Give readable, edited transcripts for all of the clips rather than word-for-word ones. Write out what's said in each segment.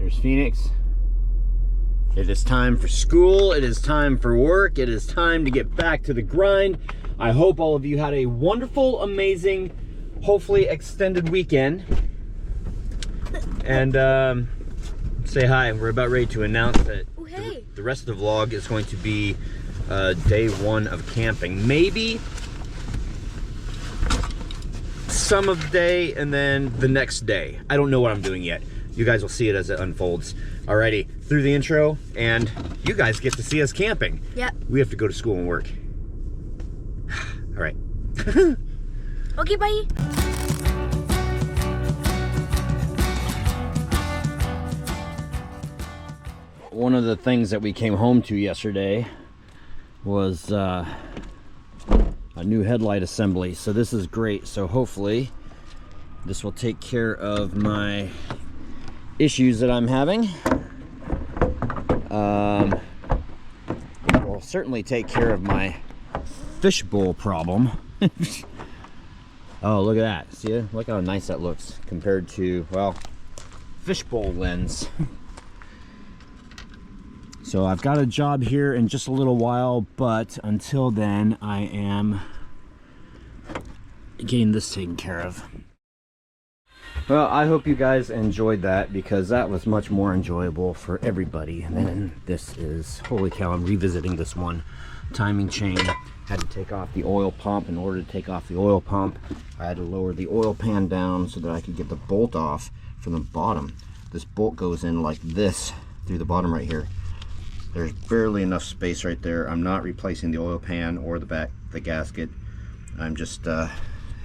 There's Phoenix. It is time for school. It is time for work. It is time to get back to the grind. I hope all of you had a wonderful, amazing, hopefully extended weekend. And say hi. We're about ready to announce that the rest of the vlog is going to be day one of camping. Maybe some of the day and then the next day. I don't know what I'm doing yet. You guys will see it as it unfolds. Alrighty, through the intro, and you guys get to see us camping. Yep. We have to go to school and work. All right. Okay, bye. One of the things that we came home to yesterday was a new headlight assembly. So this is great. So hopefully this will take care of my issues that I'm having. Will certainly take care of my fishbowl problem. Oh, look at that. See it? Look how nice that looks compared to, well, fishbowl lens. So I've got a job here in just a little while, but until then I am getting this taken care of. Well, I hope you guys enjoyed that, because that was much more enjoyable for everybody. And then this is, holy cow, I'm revisiting this one. Timing chain. Had to take off the oil pump. In order to take off the oil pump, I had to lower the oil pan down so that I could get the bolt off from the bottom. This bolt goes in like this through the bottom right here. There's barely enough space right there. I'm not replacing the oil pan or the gasket. I'm just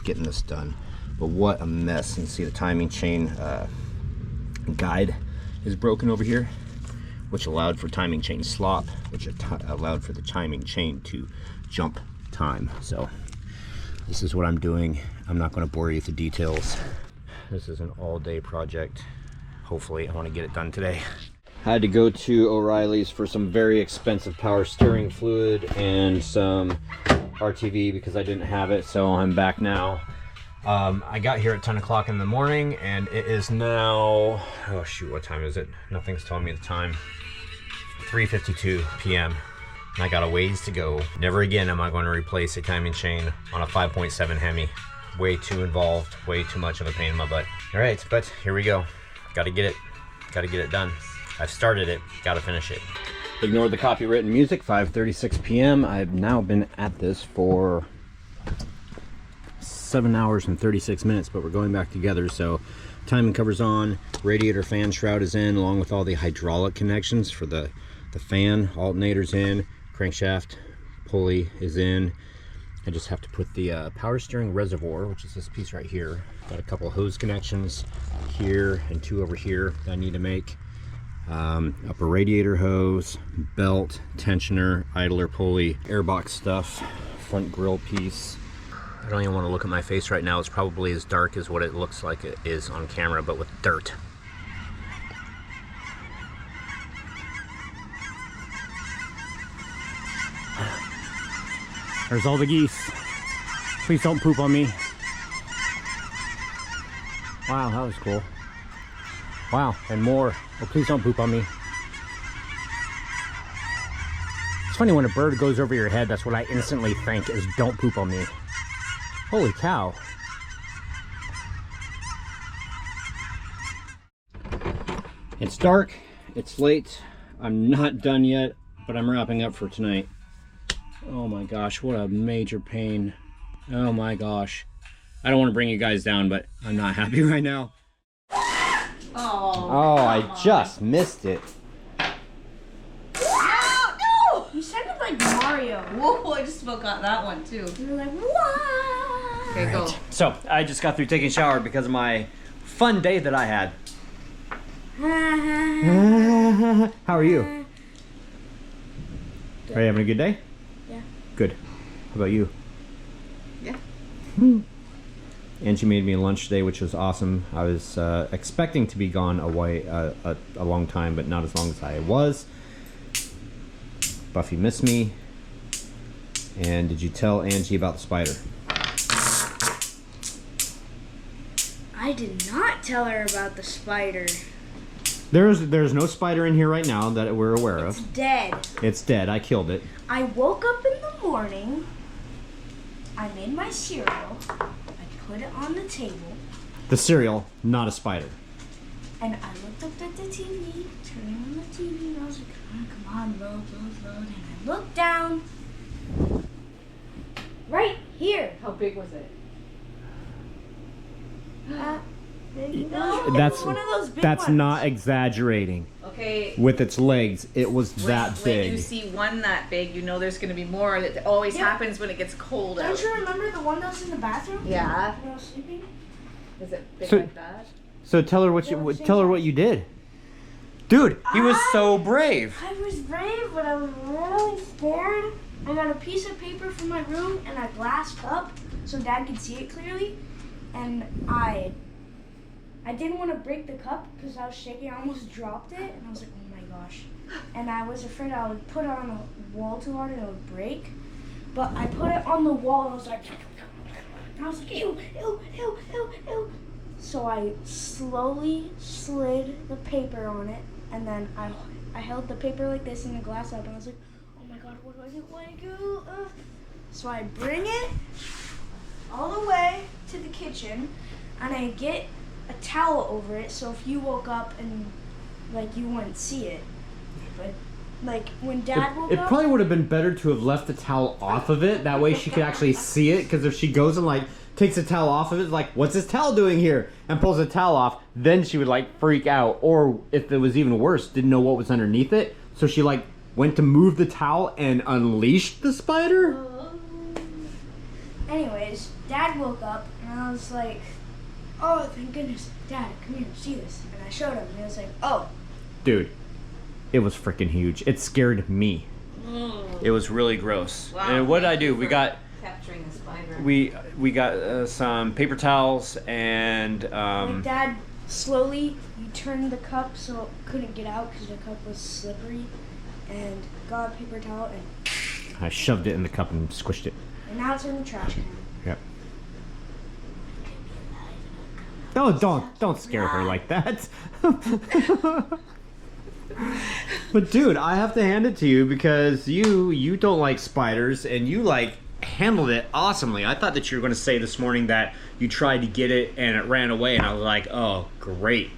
getting this done. But what a mess. And see the timing chain guide is broken over here, which allowed for timing chain slop, which allowed for the timing chain to jump time. So this is what I'm doing. I'm not going to bore you with the details. This is an all-day project. Hopefully I want to get it done today. I had to go to O'Reilly's for some very expensive power steering fluid and some RTV because I didn't have it, so I'm back now. I got here at 10 o'clock in the morning, and it is now, oh shoot, what time is it? Nothing's telling me the time. 3:52 p.m. and I got a ways to go. Never again am I going to replace a timing chain on a 5.7 Hemi. Way too involved, way too much of a pain in my butt. All right, but here we go. Got to get it done. I've started it, got to finish it. Ignore the copywritten music. 5:36 p.m. I've now been at this for 7 hours and 36 minutes, but we're going back together. So timing cover's on, radiator fan shroud is in, along with all the hydraulic connections for the fan. Alternator's in, crankshaft pulley is in. I just have to put the power steering reservoir, which is this piece right here. Got a couple hose connections here and two over here that I need to make. Upper radiator hose, belt, tensioner, idler pulley, airbox stuff, front grill piece. I don't even want to look at my face right now. It's probably as dark as what it looks like it is on camera, but with dirt. There's all the geese. Please don't poop on me. Wow, that was cool. Wow, and more. Oh, please don't poop on me. It's funny when a bird goes over your head, that's what I instantly think is don't poop on me. Holy cow. It's dark, it's late, I'm not done yet, but I'm wrapping up for tonight. Oh my gosh, what a major pain. Oh my gosh. I don't want to bring you guys down, but I'm not happy right now. Oh, I just missed it. No! You sounded like Mario. Whoa, I just about got that one too. You're like, what? Okay, right. go. So, I just got through taking a shower because of my fun day that I had. How are you? Good. Are you having a good day? Yeah. Good. How about you? Yeah. Angie made me lunch today, which was awesome. I was expecting to be gone away a long time, but not as long as I was. Buffy missed me. And did you tell Angie about the spider? I did not tell her about the spider. There's no spider in here right now that we're aware It's of. dead. It's dead. I killed it. I woke up in the morning. I made my cereal. I put it on the table. The cereal, not a spider. And I looked up at the TV, turning on the TV, and I was like, oh, come on, load. And I looked down. Right here. How big was it? No, That's it's one of those big that's ones. not exaggerating. Okay. With its legs, it was that When big. you see one that big, you know there's going to be more. That always Yeah. happens when it gets cold out. Don't you remember the one that was in the bathroom? Yeah. When I was sleeping? Is it big So- like that? So tell her what you did. Dude, he was so brave. I was brave, but I was really scared. I got a piece of paper from my room and a glass cup so Dad could see it clearly. And I didn't want to break the cup because I was shaking. I almost dropped it, and I was like, oh my gosh. And I was afraid I would put it on the wall too hard and it would break. But I put it on the wall and I was like, ew. So I slowly slid the paper on it, and then I held the paper like this in the glass up, and I was like, oh my god, what do I do? So I bring it all the way to the kitchen, and I get a towel over it, so if you woke up and like you wouldn't see it. But like when Dad woke It up, probably would have been better to have left the towel off of it. That way she could actually see it. Because if she goes and like takes the towel off of it, like, what's this towel doing here? And pulls the towel off, then she would like freak out. Or if it was even worse, didn't know what was underneath it. So she like went to move the towel and unleashed the spider. anyways, Dad woke up, and I was like, oh, thank goodness. Dad, come here, see this. And I showed him, and he was like, oh. Dude, it was freaking huge. It scared me. It was really gross. Wow, And what did I thank do? you We for got capturing the spider. we got some paper towels and Like Dad slowly, you turned the cup so it couldn't get out because the cup was slippery, and got a paper towel, and I shoved it in the cup and squished it. now it's in the trash can. Yep. No, don't scare her like that. But dude, I have to hand it to you because you don't like spiders and you like handled it awesomely. I thought that you were going to say this morning that you tried to get it and it ran away, and I was like, oh great,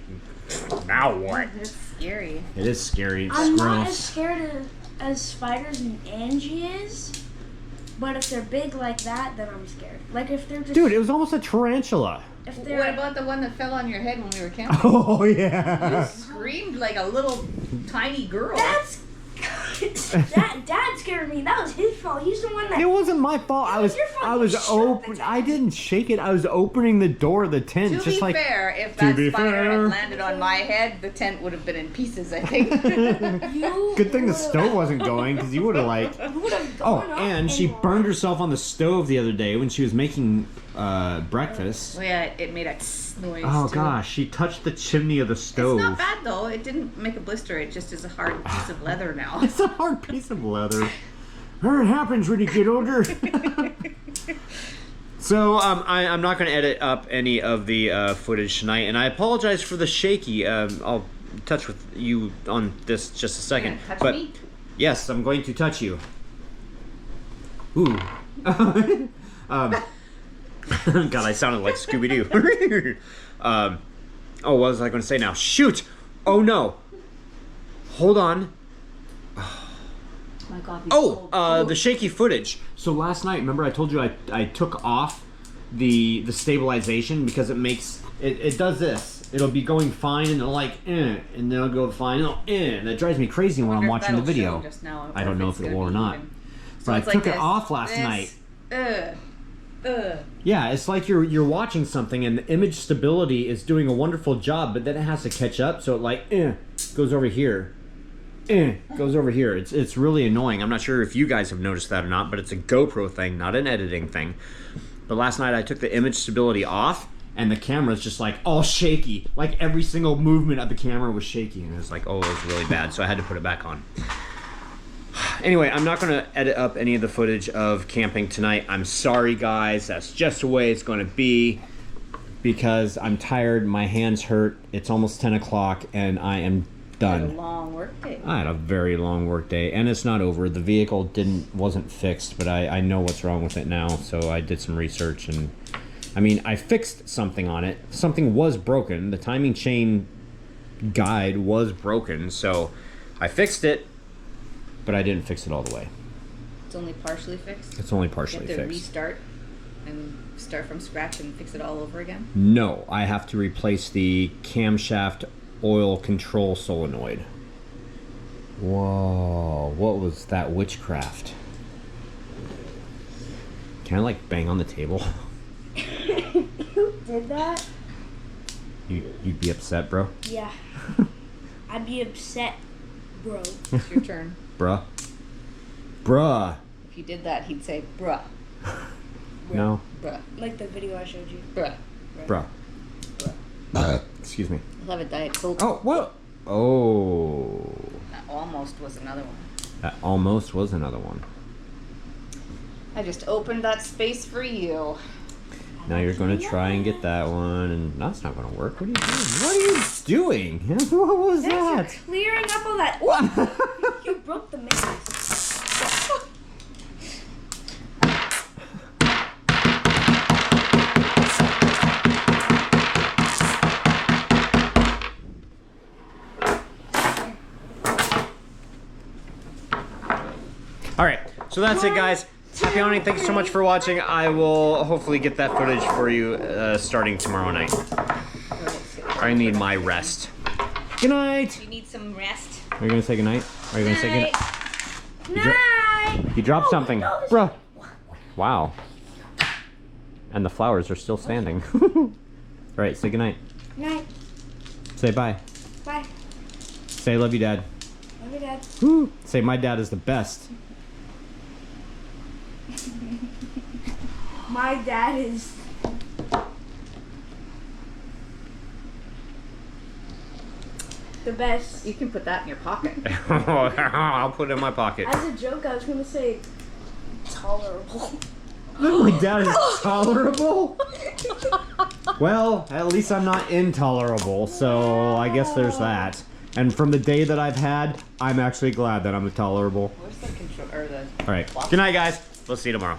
now what? It's scary. It is scary. It's I'm not as gross. scared as spiders and Angie is, but if they're big like that, then I'm scared. Like if they're just Dude, it was almost a tarantula. if What they're about the one that fell on your head when we were camping? Oh You yeah. screamed like a little tiny girl. that's Dad scared me. That was his fault. He's the one that It wasn't my fault. It was your fault. You shook the tent. I didn't shake it. I was opening the door of the tent. To just be like fair, if To that be spider fair. had landed on my head, the tent would have been in pieces, I think. you good thing the would've- stove wasn't going because you would have like. you would've Oh, gone up and she more. burned herself on the stove the other day when she was making breakfast. Well, yeah, it made a tss noise. Oh too. gosh, she touched the chimney of the stove. It's not bad though. It didn't make a blister. It just is a hard piece of leather now. It's a hard piece of leather. It happens when you get older. So I'm not going to edit up any of the footage tonight, and I apologize for the shaky. I'll touch with you on this just a second. You're gonna touch but me? yes, I'm going to touch you. Ooh. God, I sounded like Scooby-Doo. Oh, what was I going to say now? Shoot! Oh no! Hold on. My God, Oh, the shaky footage. So last night, remember I told you I took off the stabilization because it makes it does this. It'll be going fine and it'll like and then it'll go fine and it'll and that drives me crazy when I'm watching the video. I don't know if it will or not. But I took it off last night. Yeah, it's like you're watching something and the image stability is doing a wonderful job, but then it has to catch up, so it like goes over here. Goes over here. It's really annoying. I'm not sure if you guys have noticed that or not, but it's a GoPro thing, not an editing thing. But last night I took the image stability off and the camera's just like all shaky. Like every single movement of the camera was shaky, and it was like, oh, it was really bad, so I had to put it back on. Anyway, I'm not going to edit up any of the footage of camping tonight. I'm sorry, guys. That's just the way it's going to be. because I'm tired, my hands hurt, it's almost 10 o'clock, and I am done. Had a long work day. I had a very long work day, and it's not over. The vehicle wasn't fixed, but I know what's wrong with it now, so I did some research, and I mean, I fixed something on it. Something was broken. The timing chain guide was broken, so I fixed it, but I didn't fix it all the way. It's only partially fixed. It's only partially You have to fixed. restart and start from scratch and fix it all over again. No, I have to replace the camshaft oil control solenoid. Whoa, what was that witchcraft? Can I like bang on the table? You did that? You'd be upset, bro? Yeah. I'd be upset, bro. It's your turn. Bruh. Bruh. If you did that, he'd say, bruh, No. bruh, Like the video I showed you. bruh. Bruh. Bruh. Excuse me. I'll have a Diet Coke. Oh, what? Oh. That almost was another one. That almost was another one. I just opened that space for you. Now you're going to try and get that one, and that's not going to work. What are you doing? What are you doing? What was that? Thanks for clearing up all that. What? You broke the maze. All right, so that's it, guys. Happy hunting. Thank you so much for watching. I will hopefully get that footage for you starting tomorrow night. I need my rest. Good night. You need some rest. Are you going to say good night? Are you going to say good night? Night. You dropped something. Bruh. Wow. And the flowers are still standing. All right, say good night. Night. Say bye. Bye. Say I love you, Dad. Love you, Dad. Woo. Say my dad is the best. My dad is. The best. You can put that in your pocket. I'll put it in my pocket. As a joke, I was gonna say tolerable. My dad is tolerable? Well, at least I'm not intolerable, so I guess there's that. And from the day that I've had, I'm actually glad that I'm tolerable. Where's the control or the? All right. Good night, guys. We'll see you tomorrow.